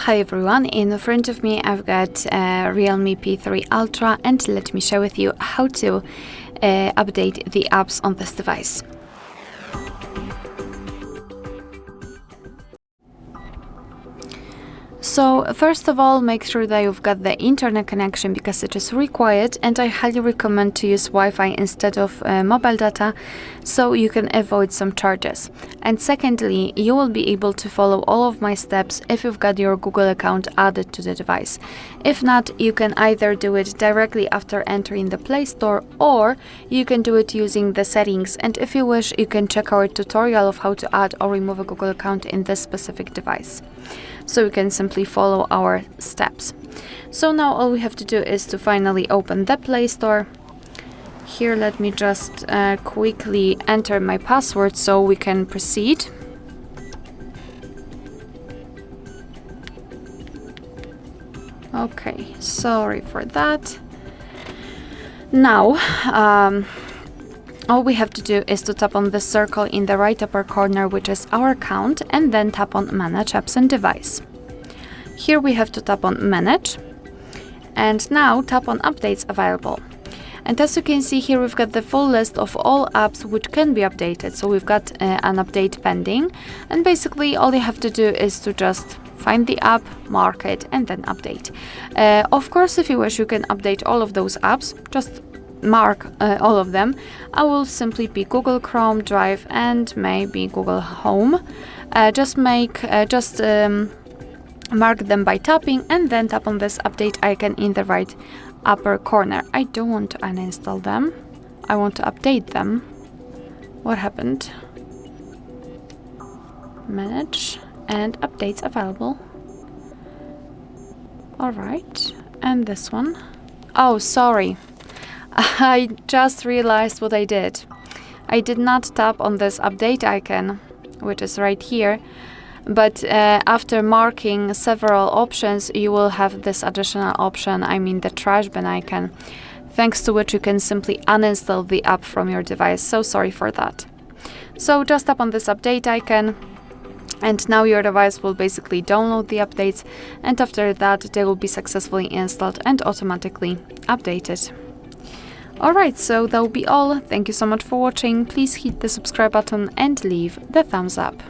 Hi everyone, in front of me I've got REALME P3 Ultra, and let me share with you how to update the apps on this device. So first of all, make sure that you've got the internet connection because it is required, and I highly recommend to use Wi-Fi instead of mobile data so you can avoid some charges. And secondly, you will be able to follow all of my steps if you've got your Google account added to the device. If not, you can either do it directly after entering the Play Store, or you can do it using the settings, and if you wish you can check our tutorial of how to add or remove a Google account in this specific device. So you can simply follow our steps. So now all we have to do is to finally open the Play Store. Here, let me just quickly enter my password so we can proceed. Okay, sorry for that. Now, all we have to do is to tap on the circle in the right upper corner, which is our account, and then tap on Manage Apps and Device. Here we have to tap on Manage, and now tap on Updates Available. And as you can see here, we've got the full list of all apps which can be updated. So we've got an update pending, and basically all you have to do is to just find the app, mark it, and then update. Of course, if you wish, you can update all of those apps. Just mark all of them. I will simply be Google Chrome, Drive, and maybe Google Home. Mark them by tapping, and then tap on this update icon in the right upper corner. I don't want to uninstall them. I want to update them. What happened? Manage and updates available. All right, and this one. Oh, sorry. I just realized what I did. I did not tap on this update icon, which is right here, but after marking several options, you will have this additional option, the trash bin icon, thanks to which you can simply uninstall the app from your device. So sorry for that. So just tap on this update icon, and now your device will basically download the updates, and after that they will be successfully installed and automatically updated. Alright, so that will be all. Thank you so much for watching. Please hit the subscribe button and leave the thumbs up.